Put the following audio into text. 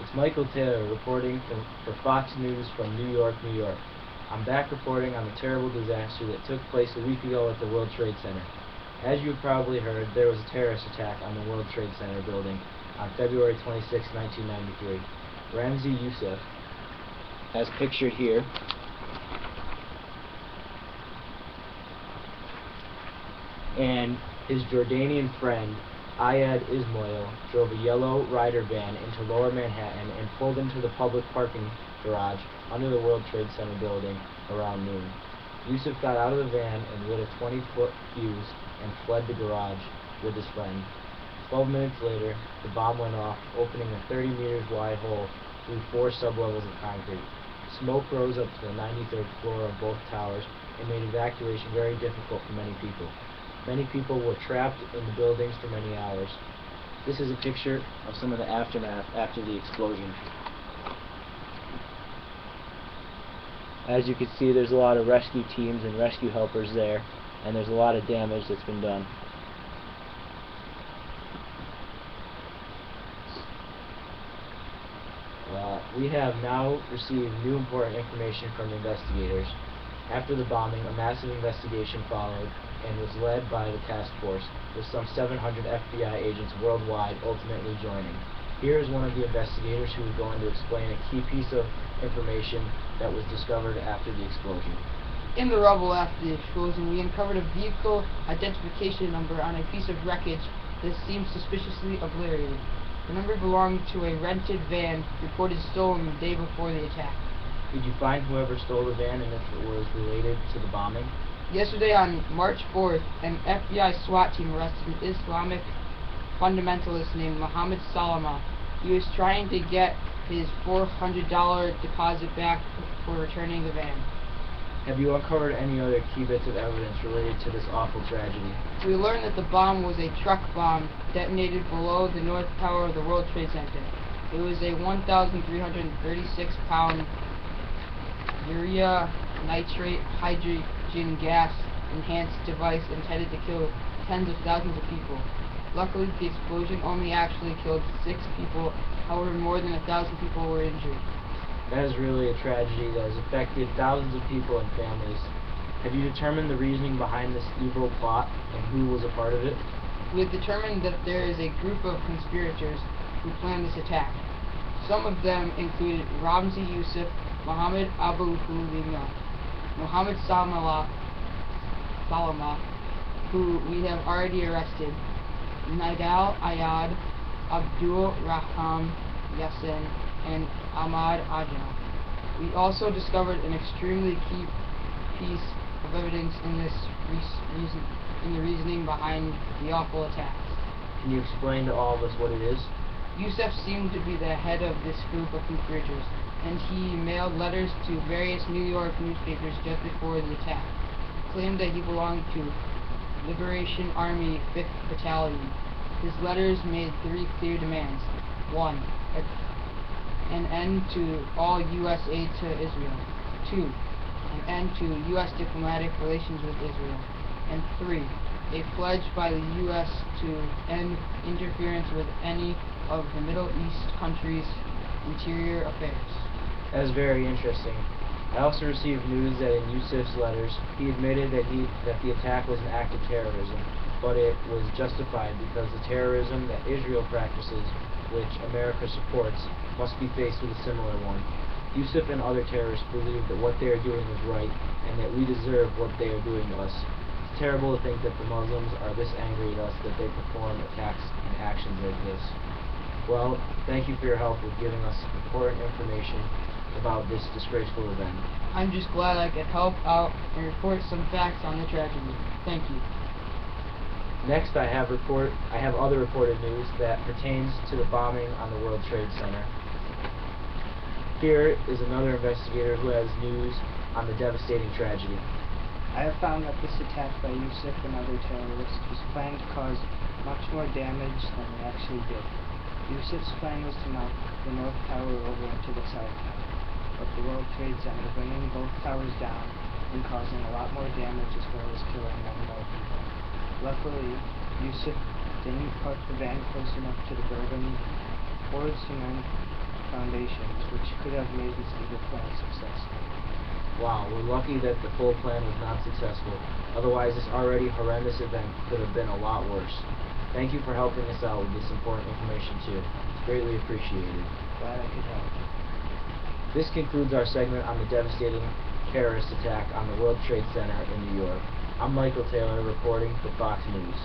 It's Michael Taylor reporting for Fox News from New York, New York. I'm back reporting on the terrible disaster that took place a week ago at the World Trade Center. As you've probably heard, there was a terrorist attack on the World Trade Center building on February 26, 1993. Ramzi Youssef, as pictured here, and his Jordanian friend Ayad Ismail drove a yellow Ryder van into Lower Manhattan and pulled into the public parking garage under the World Trade Center building around noon. Youssef got out of the van and lit a 20-foot fuse and fled the garage with his friend. 12 minutes later, the bomb went off, opening a 30 meters wide hole through 4 sublevels of concrete. Smoke rose up to the 93rd floor of both towers and made evacuation very difficult for many people. Many people were trapped in the buildings for many hours. This is a picture of some of the aftermath after the explosion. As you can see, there's a lot of rescue teams and rescue helpers there, and there's a lot of damage that's been done. We have now received new important information from investigators. After the bombing, a massive investigation followed and was led by the task force, with some 700 FBI agents worldwide ultimately joining. Here is one of the investigators who is going to explain a key piece of information that was discovered after the explosion. In the rubble after the explosion, we uncovered a vehicle identification number on a piece of wreckage that seemed suspiciously obliterated. The number belonged to a rented van reported stolen the day before the attack. Did you find whoever stole the van and if it was related to the bombing? Yesterday, on March 4th, an FBI SWAT team arrested an Islamic fundamentalist named Mohammed Salama. He was trying to get his $400 deposit back for returning the van. Have you uncovered any other key bits of evidence related to this awful tragedy? We learned that the bomb was a truck bomb detonated below the North Tower of the World Trade Center. It was a 1,336-pound urea nitrate hydrogen gas enhanced device intended to kill tens of thousands of people. Luckily, the explosion only actually killed 6 people. However, more than 1,000 people were injured. That is really a tragedy that has affected thousands of people and families. Have you determined the reasoning behind this evil plot and who was a part of it? We have determined that there is a group of conspirators who planned this attack. Some of them included Ramzi Youssef, Mohammed Abu Hulima, Mohammed Salama, who we have already arrested, Nidal Ayad, Abdul Raham Yassin, and Ahmad Ajna. We also discovered an extremely key piece of evidence in the reasoning behind the awful attacks. Can you explain to all of us what it is? Youssef seemed to be the head of this group of conspirators, and he mailed letters to various New York newspapers just before the attack. He claimed that he belonged to Liberation Army 5th Battalion. His letters made 3 clear demands. 1. An end to all U.S. aid to Israel. 2. An end to U.S. diplomatic relations with Israel. And 3. A pledge by the U.S. to end interference with any of the Middle East countries' interior affairs. That is very interesting. I also received news that in Youssef's letters, he admitted that the attack was an act of terrorism, but it was justified because the terrorism that Israel practices, which America supports, must be faced with a similar one. Youssef and other terrorists believe that what they are doing is right, and that we deserve what they are doing to us. It's terrible to think that the Muslims are this angry at us that they perform attacks and actions like this. Well, thank you for your help with giving us important information about this disgraceful event. I'm just glad I could help out and report some facts on the tragedy. Thank you. Next, I have other reported news that pertains to the bombing on the World Trade Center. Here is another investigator who has news on the devastating tragedy. I have found that this attack by Youssef and other terrorists was planned to cause much more damage than it actually did. Youssef's plan was to knock the North Tower over into the South Tower of the World Trade Center, bringing both towers down and causing a lot more damage as well as killing many more people. Luckily, Youssef didn't park the van close enough to the building or cement foundations, which could have made this evil plan successful. Wow, we're lucky that the full plan was not successful. Otherwise, this already horrendous event could have been a lot worse. Thank you for helping us out with this important information too. It's greatly appreciated. Glad I could help. This concludes our segment on the devastating terrorist attack on the World Trade Center in New York. I'm Michael Taylor reporting for Fox News.